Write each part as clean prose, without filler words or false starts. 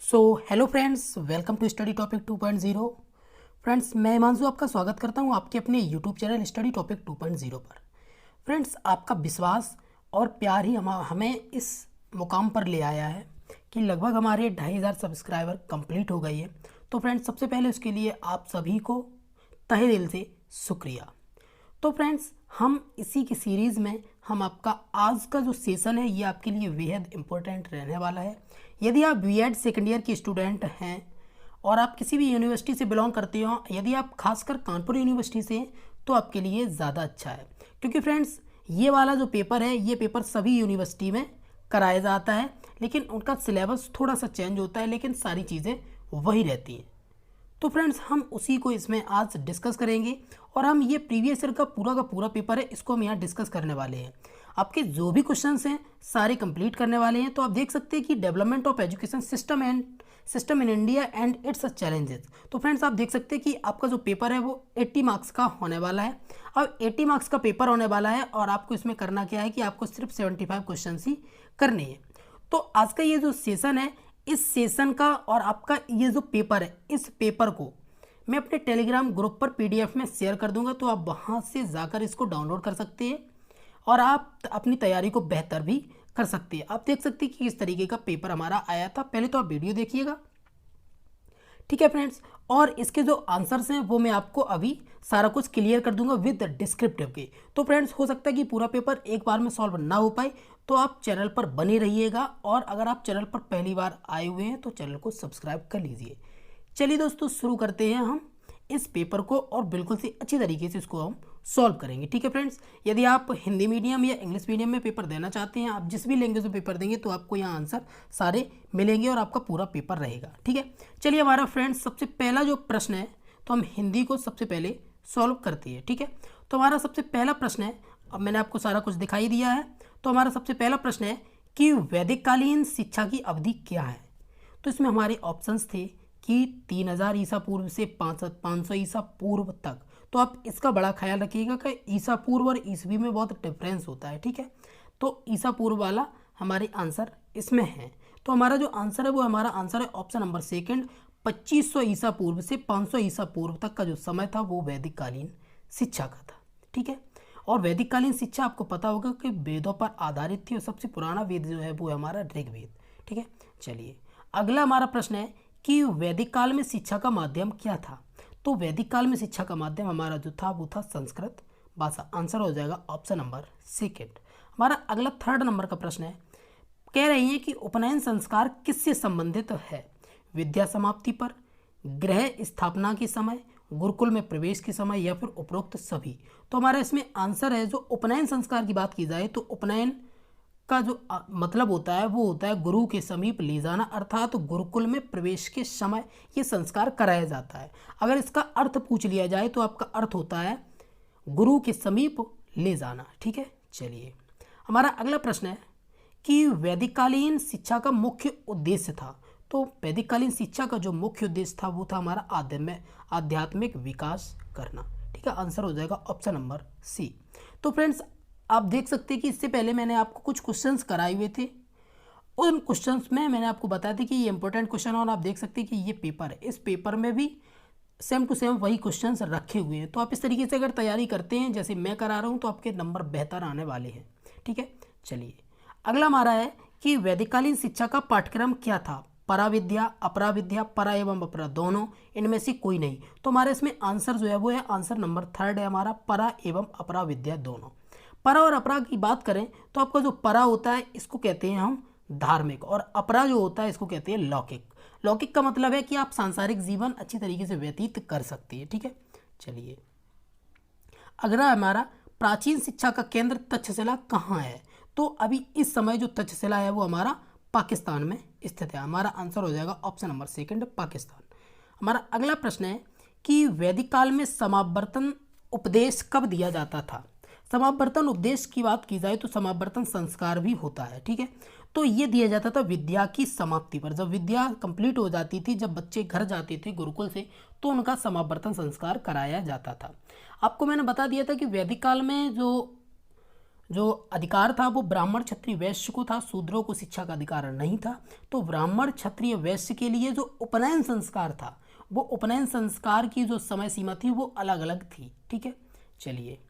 So hello friends, welcome to study topic 2.0। Friends, मैं हिमांशु आपका स्वागत करता हूं आपके अपने यूट्यूब चैनल स्टडी टॉपिक 2.0 पर। फ्रेंड्स, आपका विश्वास और प्यार ही हमें इस मुकाम पर ले आया है कि लगभग हमारे 2500 सब्सक्राइबर कंप्लीट हो गई है। तो फ्रेंड्स, सबसे पहले उसके लिए आप सभी को तहे दिल से शुक्रिया। तो फ्रेंड्स, हम इसी की सीरीज़ में हम आपका आज का जो सेशन है ये आपके लिए बेहद इम्पोर्टेंट रहने वाला है। यदि आप बीएड सेकेंड ईयर की स्टूडेंट हैं और आप किसी भी यूनिवर्सिटी से बिलोंग करते हो, यदि आप खासकर कानपुर यूनिवर्सिटी से हैं तो आपके लिए ज़्यादा अच्छा है, क्योंकि फ्रेंड्स ये वाला जो पेपर है ये पेपर सभी यूनिवर्सिटी में कराया जाता है, लेकिन उनका सिलेबस थोड़ा सा चेंज होता है, लेकिन सारी चीज़ें वही रहती हैं। तो फ्रेंड्स, हम उसी को इसमें आज डिस्कस करेंगे और हम ये प्रीवियस ईयर का पूरा पेपर है इसको हम यहाँ डिस्कस करने वाले हैं। आपके जो भी क्वेश्चंस हैं सारे कंप्लीट करने वाले हैं। तो आप देख सकते हैं कि development of education system in India and it's challenges. तो फ्रेंड्स, आप देख सकते हैं कि आपका जो पेपर है वो 80 मार्क्स का होने वाला है। अब 80 मार्क्स का पेपर होने वाला है और आपको इसमें करना क्या है कि आपको सिर्फ 75 क्वेश्चन ही करने हैं। तो आज का ये जो सेशन है, इस सेशन का और आपका ये जो पेपर है, इस पेपर को मैं अपने टेलीग्राम ग्रुप पर पीडीएफ में शेयर कर दूंगा, तो आप वहां से जाकर इसको डाउनलोड कर सकते हैं और आप अपनी तैयारी को बेहतर भी कर सकते हैं। आप देख सकते हैं कि किस तरीके का पेपर हमारा आया था। पहले तो आप वीडियो देखिएगा, ठीक है फ्रेंड्स, और इसके जो आंसर्स हैं वो मैं आपको अभी सारा कुछ क्लियर कर दूंगा विद डिस्क्रिप्टिव के। तो फ्रेंड्स, हो सकता है कि पूरा पेपर एक बार में सॉल्व ना हो पाए, तो आप चैनल पर बने रहिएगा और अगर आप चैनल पर पहली बार आए हुए हैं तो चैनल को सब्सक्राइब कर लीजिए। चलिए दोस्तों, शुरू करते हैं हम इस पेपर को और बिल्कुल से अच्छी तरीके से इसको हम सॉल्व करेंगे, ठीक है फ्रेंड्स। यदि आप हिंदी मीडियम या इंग्लिश मीडियम में पेपर देना चाहते हैं, आप जिस भी लैंग्वेज में पेपर देंगे तो आपको यहाँ आंसर सारे मिलेंगे और आपका पूरा पेपर रहेगा, ठीक है। चलिए, हमारा फ्रेंड्स सबसे पहला जो प्रश्न है तो हम हिंदी को सबसे पहले सॉल्व करते हैं, ठीक है। तो हमारा सबसे पहला प्रश्न है, अब मैंने आपको सारा कुछ दिखाई दिया है, तो हमारा सबसे पहला प्रश्न है कि वैदिक कालीन शिक्षा की अवधि क्या है। तो इसमें हमारे ऑप्शंस थे कि 3000 ईसा पूर्व से 500 ईसा पूर्व तक। तो आप इसका बड़ा ख्याल रखिएगा कि ईसा पूर्व और ईसवी में बहुत डिफरेंस होता है, ठीक है। तो ईसा पूर्व वाला हमारे आंसर इसमें है। तो हमारा जो आंसर है वो हमारा आंसर है ऑप्शन नंबर सेकंड, 2500 ईसा पूर्व से 500 ईसा पूर्व तक का जो समय था वो वैदिक कालीन शिक्षा का था, ठीक है। और वैदिक कालीन शिक्षा आपको पता होगा कि वेदों पर आधारित थी और सबसे पुराना वेद जो है वो है हमारा ऋग्वेद, ठीक है। चलिए, अगला हमारा प्रश्न है कि वैदिक काल में शिक्षा का माध्यम क्या था। तो वैदिक काल में शिक्षा का माध्यम हमारा जो था वो था संस्कृत भाषा। आंसर हो जाएगा ऑप्शन नंबर सेकंड। हमारा अगला थर्ड नंबर का प्रश्न है, कह रही है कि उपनयन संस्कार किससे संबंधित है। विद्या समाप्ति पर, गृह स्थापना के समय, गुरुकुल में प्रवेश के समय या फिर उपरोक्त सभी। तो हमारा इसमें आंसर है, जो उपनयन संस्कार की बात की जाए तो उपनयन का जो मतलब होता है वो होता है गुरु के समीप ले जाना, अर्थात तो गुरुकुल में प्रवेश के समय ये संस्कार कराया जाता है। अगर इसका अर्थ पूछ लिया जाए तो आपका अर्थ होता है गुरु के समीप ले जाना, ठीक है। चलिए, हमारा अगला प्रश्न है कि वैदिक कालीन शिक्षा का मुख्य उद्देश्य था। तो वैदिक कालीन शिक्षा का जो मुख्य उद्देश्य था वो था हमारा आध्यात्मिक विकास करना, ठीक है। आंसर हो जाएगा ऑप्शन नंबर सी। तो फ्रेंड्स, आप देख सकते हैं कि इससे पहले मैंने आपको कुछ क्वेश्चंस कराए हुए थे, उन क्वेश्चंस में मैंने आपको बताया था कि ये इंपॉर्टेंट क्वेश्चन है और आप देख सकते हैं कि ये पेपर है, इस पेपर में भी सेम टू सेम वही क्वेश्चंस रखे हुए हैं। तो आप इस तरीके से अगर तैयारी करते हैं जैसे मैं करा रहा हूँ तो आपके नंबर बेहतर आने वाले हैं, ठीक है। चलिए, अगला हमारा है कि वैदिककालीन शिक्षा का पाठ्यक्रम क्या था। पराविद्या, अपराविद्या, परा एवं अपरा दोनों, इनमें से कोई नहीं। तो हमारे इसमें आंसर जो है वो है आंसर नंबर थर्ड है हमारा, परा एवं अपराविद्या दोनों। परा और अपरा की बात करें तो आपका जो परा होता है इसको कहते हैं हम धार्मिक, और अपरा जो होता है इसको कहते हैं लौकिक। लौकिक का मतलब है कि आप सांसारिक जीवन अच्छी तरीके से व्यतीत कर सकते हैं, ठीक है। चलिए, अगला हमारा प्राचीन शिक्षा का केंद्र तक्षशिला कहाँ है। तो अभी इस समय जो तक्षशिला है वो हमारा पाकिस्तान में स्थित है। हमारा आंसर हो जाएगा ऑप्शन नंबर सेकंड, पाकिस्तान। हमारा अगला प्रश्न है कि वैदिक काल में समावर्तन उपदेश कब दिया जाता था। समावर्तन उपदेश की बात की जाए तो समावर्तन संस्कार भी होता है, ठीक है। तो ये दिया जाता था विद्या की समाप्ति पर, जब विद्या कंप्लीट हो जाती थी, जब बच्चे घर जाते थे गुरुकुल से, तो उनका समावर्तन संस्कार कराया जाता था। आपको मैंने बता दिया था कि वैदिक काल में जो जो अधिकार था वो ब्राह्मण क्षत्रिय वैश्य को था, शूद्रों को शिक्षा का अधिकार नहीं था। तो ब्राह्मण क्षत्रिय वैश्य के लिए जो उपनयन संस्कार था, वो उपनयन संस्कार की जो समय सीमा थी वो अलग अलग थी। ठीक है, चलिए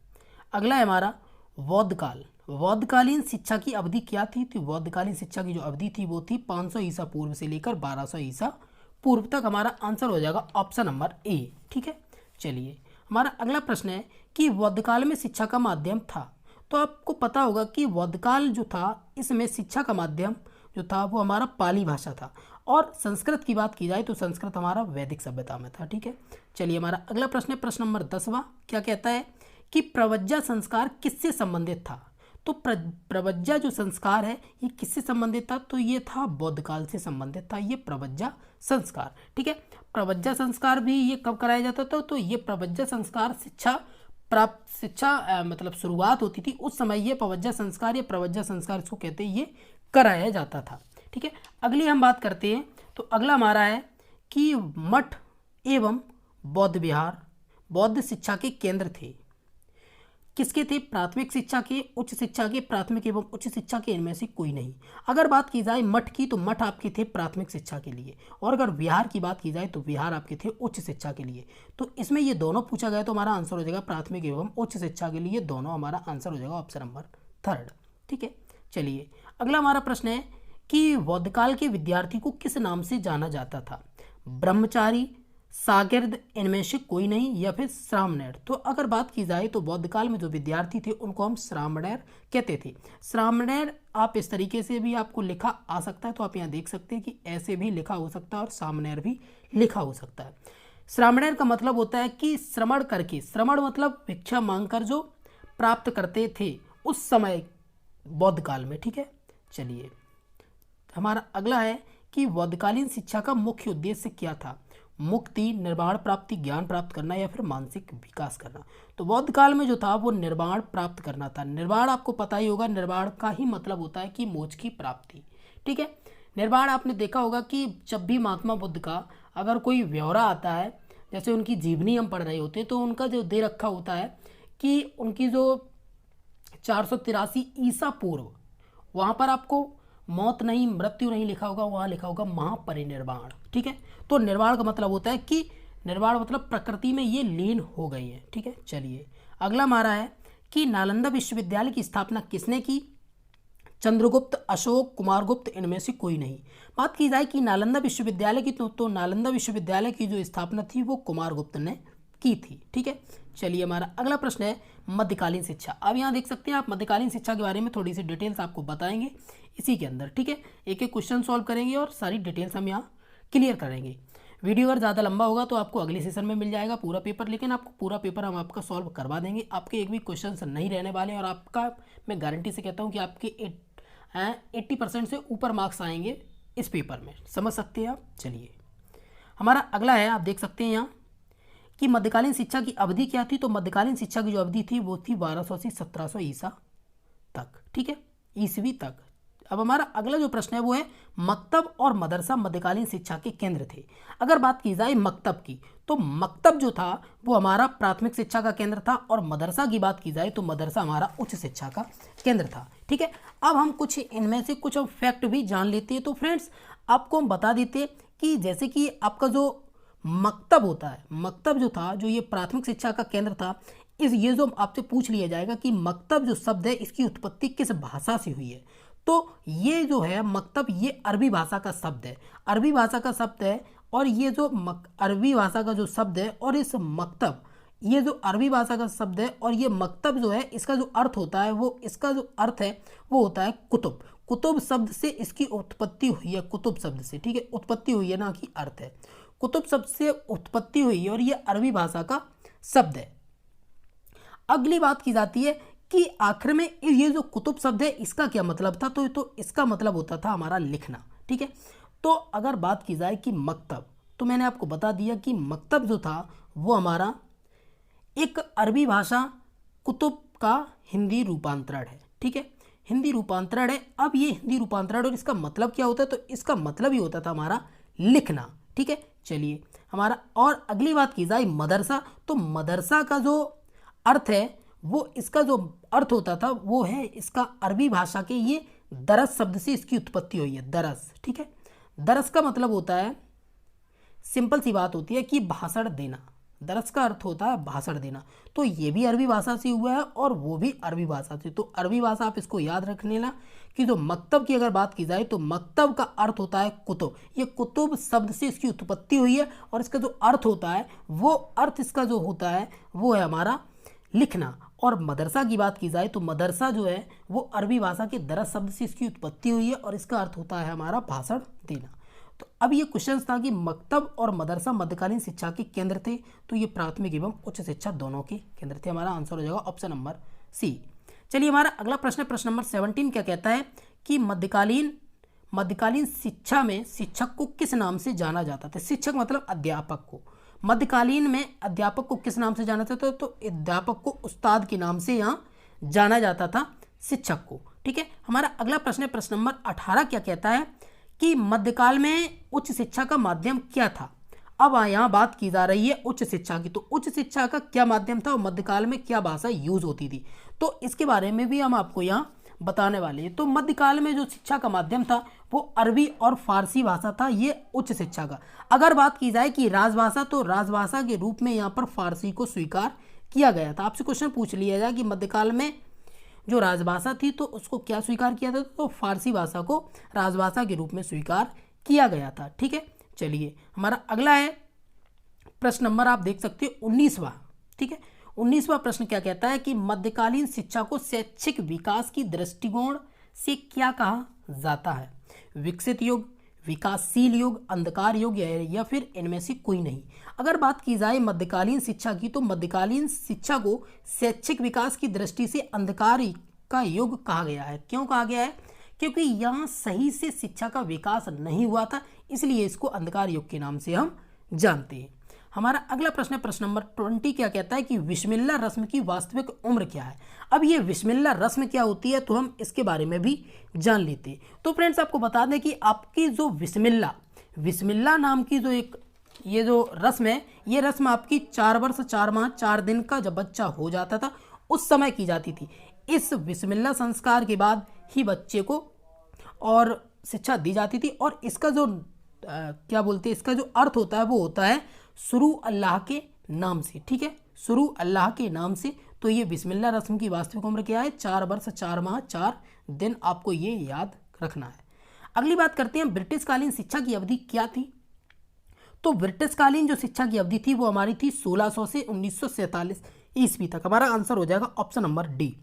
अगला है हमारा बौद्ध काल। बौद्धकालीन शिक्षा की अवधि क्या थी? तो बौद्धकालीन शिक्षा की जो अवधि थी वो थी 500 ईसा पूर्व से लेकर 1200 ईसा पूर्व तक। हमारा आंसर हो जाएगा ऑप्शन नंबर ए। ठीक है, चलिए हमारा अगला प्रश्न है कि बौद्धकाल में शिक्षा का माध्यम था। तो आपको पता होगा कि बौद्धकाल जो था इसमें शिक्षा का माध्यम जो था वो हमारा पाली भाषा था, और संस्कृत की बात की जाए तो संस्कृत हमारा वैदिक सभ्यता में था। ठीक है, चलिए हमारा अगला प्रश्न है प्रश्न नंबर 10वां। क्या कहता है कि प्रवज्जा संस्कार किससे संबंधित था? तो प्रवज्जा जो संस्कार है ये किससे संबंधित था? तो ये था बौद्ध काल से संबंधित था ये प्रवज्जा संस्कार। ठीक है, प्रवज्जा संस्कार भी ये कब कराया जाता था? तो ये प्रवज्जा संस्कार शिक्षा मतलब शुरुआत होती थी उस समय ये प्रवज्जा संस्कार या प्रवज्जा संस्कार इसको कहते हैं, ये कराया जाता था। ठीक है, अगली हम बात करते हैं। तो अगला हमारा है कि मठ एवं बौद्ध विहार बौद्ध शिक्षा के केंद्र थे। किसके थे? प्राथमिक शिक्षा के, उच्च शिक्षा के, प्राथमिक एवं उच्च शिक्षा के, इनमें से कोई नहीं। अगर बात की जाए मठ की तो मठ आपके थे प्राथमिक शिक्षा के लिए, और अगर विहार की बात की जाए तो विहार आपके थे उच्च शिक्षा के लिए। तो इसमें ये दोनों पूछा गया तो हमारा आंसर हो जाएगा प्राथमिक एवं उच्च शिक्षा के लिए दोनों, हमारा आंसर हो जाएगा ऑप्शन नंबर 3। ठीक है, चलिए अगला हमारा प्रश्न है कि बौद्धकाल के विद्यार्थी को किस नाम से जाना जाता था? ब्रह्मचारी, शागिर्द, इनमें से कोई नहीं, या फिर श्रामणेर। तो अगर बात की जाए तो बौद्धकाल में जो विद्यार्थी थे उनको हम श्रामणेर कहते थे। श्रामणेर आप इस तरीके से भी आपको लिखा आ सकता है, तो आप यहाँ देख सकते हैं कि ऐसे भी लिखा हो सकता है और श्रामणेर भी लिखा हो सकता है। श्रामणेर का मतलब होता है कि श्रमण करके, श्रमण मतलब भिक्षा मांगकर जो प्राप्त करते थे उस समय बौद्ध काल में। ठीक है, चलिए हमारा अगला है कि बौद्धकालीन शिक्षा का मुख्य उद्देश्य क्या था? मुक्ति, निर्वाण प्राप्ति, ज्ञान प्राप्त करना, या फिर मानसिक विकास करना। तो बौद्ध काल में जो था वो निर्वाण प्राप्त करना था। निर्वाण आपको पता ही होगा, निर्वाण का ही मतलब होता है कि मोक्ष की प्राप्ति। ठीक है, निर्वाण आपने देखा होगा कि जब भी महात्मा बुद्ध का अगर कोई ब्यौरा आता है, जैसे उनकी जीवनी हम पढ़ रहे होते हैं, तो उनका जो दे रखा होता है कि उनकी जो 483 ईसा पूर्व, वहाँ पर आपको मौत नहीं, मृत्यु नहीं लिखा होगा, वहाँ लिखा होगा महापरिनिर्वाण। ठीक है, तो निर्वाण का मतलब होता है कि निर्वाण मतलब प्रकृति में ये लीन हो गई है। ठीक है, चलिए अगला हमारा है कि नालंदा विश्वविद्यालय की स्थापना किसने की? चंद्रगुप्त, अशोक, कुमारगुप्त, इनमें से कोई नहीं। बात की जाए कि नालंदा विश्वविद्यालय की तो नालंदा विश्वविद्यालय की जो स्थापना थी वो कुमारगुप्त ने की थी। ठीक है, चलिए हमारा अगला प्रश्न है मध्यकालीन शिक्षा। अब यहाँ देख सकते हैं आप मध्यकालीन शिक्षा के बारे में थोड़ी सी डिटेल्स आपको बताएंगे इसी के अंदर। ठीक है, एक एक क्वेश्चन सॉल्व करेंगे और सारी डिटेल्स हम यहाँ क्लियर करेंगे। वीडियो अगर ज़्यादा लंबा होगा तो आपको अगले सेशन में मिल जाएगा पूरा पेपर, लेकिन आपको पूरा पेपर हम आपका सॉल्व करवा देंगे। आपके एक भी क्वेश्चन नहीं रहने वाले, और आपका मैं गारंटी से कहता हूँ कि आपके 80% से ऊपर मार्क्स आएंगे इस पेपर में, समझ सकते हैं आप। चलिए हमारा अगला है, आप देख सकते हैं यहाँ कि मध्यकालीन शिक्षा की अवधि क्या थी। तो मध्यकालीन शिक्षा की जो अवधि थी वो थी 1200 से 1700 ईसा तक। ठीक है, ईसवी तक। अब हमारा अगला जो प्रश्न है वो है मकतब और मदरसा मध्यकालीन शिक्षा के केंद्र थे। अगर बात की जाए मकतब की, तो मकतब जो था वो हमारा प्राथमिक शिक्षा का केंद्र था, और मदरसा की बात की जाए तो मदरसा हमारा उच्च शिक्षा का केंद्र था। ठीक है, अब हम कुछ इनमें से कुछ फैक्ट भी जान लेते हैं। तो फ्रेंड्स आपको हम बता देते कि जैसे कि आपका जो मकतब होता है, मकतब जो था, जो ये प्राथमिक शिक्षा का केंद्र था, ये जो आपसे पूछ लिया जाएगा कि मकतब जो शब्द है इसकी उत्पत्ति किस भाषा से हुई है, तो ये जो है मकतब ये अरबी भाषा का शब्द है, अरबी भाषा का शब्द है। और ये जो अरबी भाषा का जो शब्द है, और इस मकतब, ये जो अरबी भाषा का शब्द है और ये मकतब जो है, इसका जो अर्थ होता है वो, इसका जो अर्थ है वो होता है कुतुब। कुतुब शब्द से इसकी उत्पत्ति हुई है, कुतुब शब्द से। ठीक है, उत्पत्ति हुई है, ना कि अर्थ है। कुतुब शब्द से उत्पत्ति हुई है और ये अरबी भाषा का शब्द है। अगली बात की जाती है कि आखिर में ये जो कुतुब शब्द है इसका क्या मतलब था, तो इसका मतलब होता था हमारा लिखना। ठीक है, तो अगर बात की जाए कि मकतब, तो मैंने आपको बता दिया कि मकतब जो था वो हमारा एक अरबी भाषा कुतुब का हिंदी रूपांतरण है। ठीक है, हिंदी रूपांतरण है। अब ये हिंदी रूपांतरण और इसका मतलब क्या होता है, तो इसका मतलब ही होता था हमारा लिखना। ठीक है, चलिए हमारा और अगली बात की जाए मदरसा, तो मदरसा का जो अर्थ है वो इसका जो अर्थ होता था वो है, इसका अरबी भाषा के ये दरस शब्द से इसकी उत्पत्ति हुई है, दरस। ठीक है, दरस का मतलब होता है, सिंपल सी बात होती है कि भाषण देना। दरस का अर्थ होता है भाषण देना। तो ये भी अरबी भाषा से हुआ है और वो भी अरबी भाषा से। तो अरबी भाषा आप इसको याद रख लेना कि जो मकतब की अगर बात की जाए तो मकतब का अर्थ होता है कुतुब। ये कुतुब शब्द से इसकी उत्पत्ति हुई है और इसका जो अर्थ होता है वो अर्थ इसका जो होता है वो है हमारा लिखना। और मदरसा की बात की जाए तो मदरसा जो है वो अरबी भाषा के दरस शब्द से इसकी उत्पत्ति हुई है और इसका अर्थ होता है हमारा भाषण देना। तो अब ये क्वेश्चन था कि मकतब और मदरसा मध्यकालीन शिक्षा के केंद्र थे। तो ये प्राथमिक एवं उच्च शिक्षा दोनों के केंद्र थे। हमारा आंसर हो जाएगा ऑप्शन नंबर सी। चलिए हमारा अगला प्रश्न, प्रश्न नंबर 17 क्या कहता है कि मध्यकालीन शिक्षा में शिक्षक को किस नाम से जाना जाता था। शिक्षक मतलब अध्यापक को। मध्यकालीन में अध्यापक को किस नाम से जाना जाता था, तो अध्यापक को उस्ताद के नाम से यहाँ जाना जाता था शिक्षक को। ठीक है, हमारा अगला प्रश्न है प्रश्न नंबर 18 क्या कहता है कि मध्यकाल में उच्च शिक्षा का माध्यम क्या था। अब यहाँ बात की जा रही है उच्च शिक्षा की। तो उच्च शिक्षा का क्या माध्यम था और मध्यकाल में क्या भाषा यूज होती थी, तो इसके बारे में भी हम आपको यहाँ बताने वाले हैं। तो मध्यकाल में जो शिक्षा का माध्यम था वो अरबी और फारसी भाषा था, ये उच्च शिक्षा का। अगर बात की जाए कि राजभाषा, तो राजभाषा के रूप में यहाँ पर फारसी को स्वीकार किया गया था। आपसे क्वेश्चन पूछ लिया जाए कि मध्यकाल में जो राजभाषा थी तो उसको क्या स्वीकार किया था, तो फारसी भाषा को राजभाषा के रूप में स्वीकार किया गया था। ठीक है, चलिए हमारा अगला है प्रश्न नंबर, आप देख सकते हो 19वां। ठीक है, 19वां प्रश्न क्या कहता है कि मध्यकालीन शिक्षा को शैक्षिक विकास की दृष्टिकोण से क्या कहा जाता है। विकसित युग, विकासशील युग, अंधकार युग या फिर इनमें से कोई नहीं। अगर बात की जाए मध्यकालीन शिक्षा की तो मध्यकालीन शिक्षा को शैक्षिक विकास की दृष्टि से अंधकार का युग कहा गया है। क्यों कहा गया है, क्योंकि यहाँ सही से शिक्षा का विकास नहीं हुआ था, इसलिए इसको अंधकार युग के नाम से हम जानते हैं। हमारा अगला प्रश्न है प्रश्न नंबर 20 क्या कहता है कि बिस्मिल्लाह रस्म की वास्तविक उम्र क्या है। अब ये बिस्मिल्लाह रस्म क्या होती है तो हम इसके बारे में भी जान लेते हैं। तो फ्रेंड्स आपको बता दें कि आपकी जो बिस्मिल्लाह नाम की जो एक ये जो रस्म है, ये रस्म आपकी 4 वर्ष 4 माह 4 दिन का जब बच्चा हो जाता था उस समय की जाती थी। इस बिस्मिल्लाह संस्कार के बाद ही बच्चे को और शिक्षा दी जाती थी और इसका जो क्या बोलते हैं, इसका जो अर्थ होता है वो होता है शुरू अल्लाह के नाम से। ठीक है, शुरू अल्लाह के नाम से। तो ये बिस्मिल्लाह रस्म की वास्तविक उम्र क्या है, 4 वर्ष 4 माह 4 दिन। आपको ये याद रखना है। अगली बात करते हैं ब्रिटिशकालीन शिक्षा की अवधि क्या थी। तो ब्रिटिशकालीन जो शिक्षा की अवधि थी वो हमारी थी 1600 से 1947 ईस्वी तक। हमारा आंसर हो जाएगा ऑप्शन नंबर डी।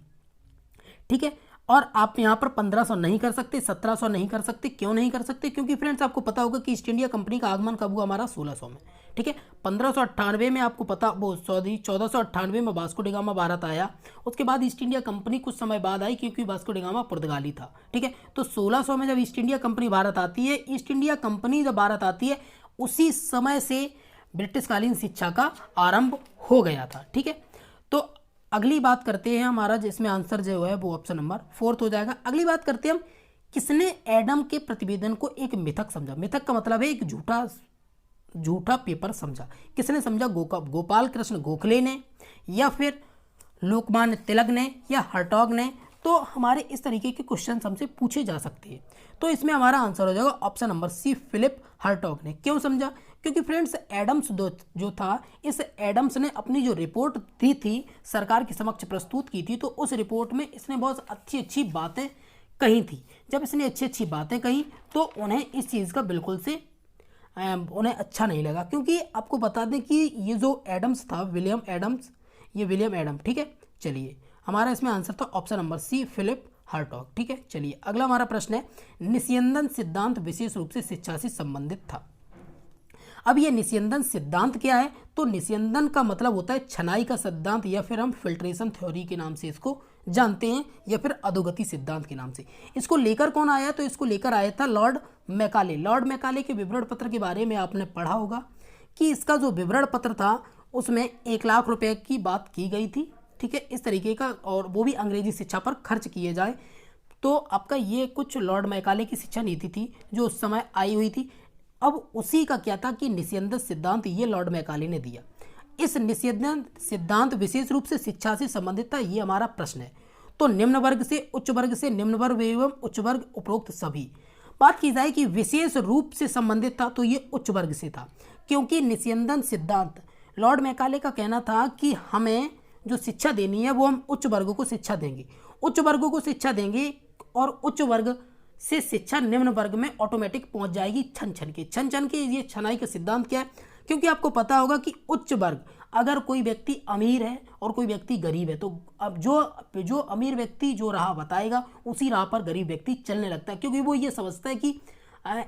ठीक है, और आप यहाँ पर 1500 नहीं कर सकते, 1700 नहीं कर सकते। क्यों नहीं कर सकते, क्योंकि फ्रेंड्स आपको पता होगा कि ईस्ट इंडिया कंपनी का आगमन कब हुआ, हमारा 1600 में। ठीक है, 1598 में आपको पता, वो 1498 में वास्को डी गामा भारत आया। उसके बाद ईस्ट इंडिया कंपनी कुछ समय बाद आई क्योंकि वास्को डी गामा पुर्तगाली था। ठीक है, तो 1600 में जब ईस्ट इंडिया कंपनी भारत आती है, ईस्ट इंडिया कंपनी जब भारत आती है उसी समय से ब्रिटिशकालीन शिक्षा का आरंभ हो गया था। ठीक है, तो अगली बात करते हैं हमारा जिसमें आंसर जो है वो ऑप्शन नंबर 4 हो जाएगा। अगली बात करते हैं हम, किसने एडम के प्रतिवेदन को एक मिथक समझा। मिथक का मतलब है एक झूठा पेपर समझा। किसने समझा, गोपाल कृष्ण गोखले ने या फिर लोकमान्य तिलक ने या हर्टॉग ने। तो हमारे इस तरीके के क्वेश्चन हमसे पूछे जा सकते हैं। तो इसमें हमारा आंसर हो जाएगा ऑप्शन नंबर सी, फिलिप हर्टॉग ने। क्यों समझा, क्योंकि फ्रेंड्स एडम्स जो था, इस एडम्स ने अपनी जो रिपोर्ट दी थी सरकार के समक्ष प्रस्तुत की थी, तो उस रिपोर्ट में इसने बहुत अच्छी बातें कही थी। जब इसने अच्छी बातें कही तो उन्हें इस चीज़ का बिल्कुल से उन्हें अच्छा नहीं लगा, क्योंकि आपको बता दें कि ये जो एडम्स था, विलियम एडम। ठीक है, चलिए हमारा इसमें आंसर था ऑप्शन नंबर सी, फिलिप हर्टॉग। ठीक है, चलिए अगला हमारा प्रश्न है, निस्यंदन सिद्धांत विशेष रूप से शिक्षा से संबंधित था। अब ये निस्यंदन सिद्धांत क्या है, तो निस्यंदन का मतलब होता है छनाई का सिद्धांत, या फिर हम फिल्ट्रेशन थ्योरी के नाम से इसको जानते हैं, या फिर अधोगति सिद्धांत के नाम से। इसको लेकर कौन आया, तो इसको लेकर आया था लॉर्ड मैकाले। लॉर्ड मैकाले के विवरण पत्र के बारे में आपने पढ़ा होगा कि इसका जो विवरण पत्र था उसमें 1 लाख रुपए की बात की गई थी। ठीक है, इस तरीके का, और वो भी अंग्रेजी शिक्षा पर खर्च किए जाए। तो आपका ये कुछ लॉर्ड मैकाले की शिक्षा नीति थी जो उस समय आई हुई थी। अब उसी का क्या था कि निस्यंदन सिद्धांत ये लॉर्ड मैकाले ने दिया। इस निषेधन सिद्धांत विशेष रूप से शिक्षा से संबंधित था, ये हमारा प्रश्न है। तो निम्न वर्ग से उच्च वर्ग से निम्न वर्ग एवं उच्च वर्ग उपरोक्त सभी। बात की जाए कि विशेष रूप से संबंधित था तो ये उच्च वर्ग से था, क्योंकि निषेधन सिद्धांत लॉर्ड मैकाले का कहना था कि हमें जो शिक्षा देनी है वो हम उच्च वर्गों को शिक्षा देंगे, उच्च वर्गों को शिक्षा देंगे और उच्च वर्ग से शिक्षा निम्न वर्ग में ऑटोमेटिक पहुंच जाएगी छन छन के। ये छनाई का सिद्धांत क्या है? क्योंकि आपको पता होगा कि उच्च वर्ग, अगर कोई व्यक्ति अमीर है और कोई व्यक्ति गरीब है, तो अब जो अमीर व्यक्ति जो राह बताएगा उसी राह पर गरीब व्यक्ति चलने लगता है, क्योंकि वो ये समझता है कि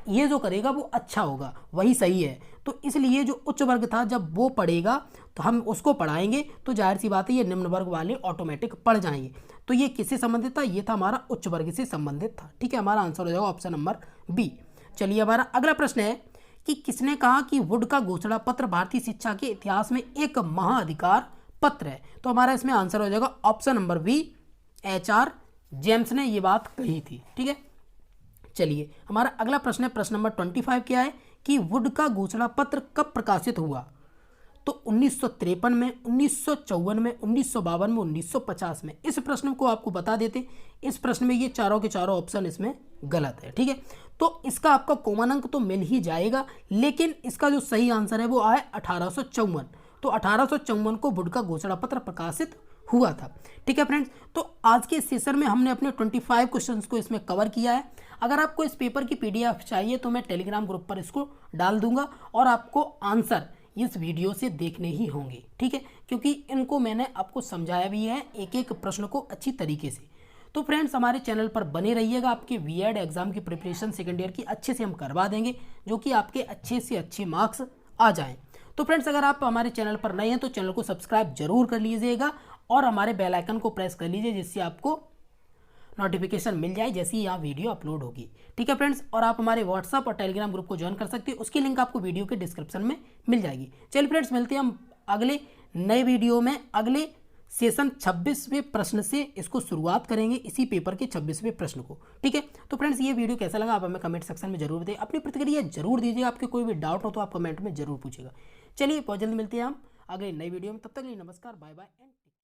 ये जो करेगा वो अच्छा होगा, वही सही है। तो इसलिए जो उच्च वर्ग था जब वो पढ़ेगा तो हम उसको पढ़ाएंगे, तो जाहिर सी बात है ये निम्न वर्ग वाले ऑटोमेटिक पढ़ जाएंगे। तो ये किससे संबंधित था? ये था हमारा उच्च वर्ग से संबंधित था। ठीक है, हमारा आंसर हो जाएगा ऑप्शन नंबर बी। चलिए हमारा अगला प्रश्न है कि किसने कहा कि वुड का घोषणा पत्र भारतीय शिक्षा के इतिहास में एक महाअधिकार पत्र है? तो हमारा इसमें आंसर हो जाएगा option number B, HR James ने ये बात कही थी। ठीक है, चलिए हमारा अगला प्रश्न है, प्रश्न नंबर 25 क्या है कि वुड का घोषणा पत्र कब प्रकाशित हुआ? तो 1953 में, 1954 में, 1952 में, 1950 में। इस प्रश्न को आपको बता देते, इस प्रश्न में ये चारों के चारों ऑप्शन इसमें गलत है। ठीक है, तो इसका आपका कॉमन अंक तो मिल ही जाएगा, लेकिन इसका जो सही आंसर है वो आए 1854। तो 1854 को वुड का घोषणा पत्र प्रकाशित हुआ था। ठीक है फ्रेंड्स, तो आज के सेशन में हमने अपने 25 क्वेश्चंस को इसमें कवर किया है। अगर आपको इस पेपर की PDF चाहिए तो मैं टेलीग्राम ग्रुप पर इसको डाल दूंगा और आपको आंसर इस वीडियो से देखने ही होंगे। ठीक है, क्योंकि इनको मैंने आपको समझाया भी है एक एक प्रश्न को अच्छी तरीके से। तो फ्रेंड्स हमारे चैनल पर बने रहिएगा, आपके बीएड एग्जाम की प्रिपरेशन सेकेंड ईयर की अच्छे से हम करवा देंगे, जो कि आपके अच्छे से अच्छे मार्क्स आ जाएं। तो फ्रेंड्स अगर आप हमारे चैनल पर नए हैं तो चैनल को सब्सक्राइब जरूर कर लीजिएगा और हमारे बेल आइकन को प्रेस कर लीजिए, जिससे आपको नोटिफिकेशन मिल जाए जैसे ही यहाँ वीडियो अपलोड होगी। ठीक है फ्रेंड्स, और आप हमारे व्हाट्सअप और टेलीग्राम ग्रुप को ज्वाइन कर सकते हैं, उसकी लिंक आपको वीडियो के डिस्क्रिप्शन में मिल जाएगी। चलिए फ्रेंड्स, मिलते हैं हम अगले नए वीडियो में। अगले सेशन 26वें प्रश्न से इसको शुरुआत करेंगे, इसी पेपर के 26वें प्रश्न को। ठीक है, तो फ्रेंड्स ये वीडियो कैसा लगा आप हमें कमेंट सेक्शन में जरूर दें, अपनी प्रतिक्रिया जरूर दीजिए। आपके कोई भी डाउट हो तो आप कमेंट में जरूर पूछेगा। चलिए बहुत जल्द मिलते हैं हम अगले नई वीडियो में, तब तक के लिए नमस्कार, बाय बाय एंड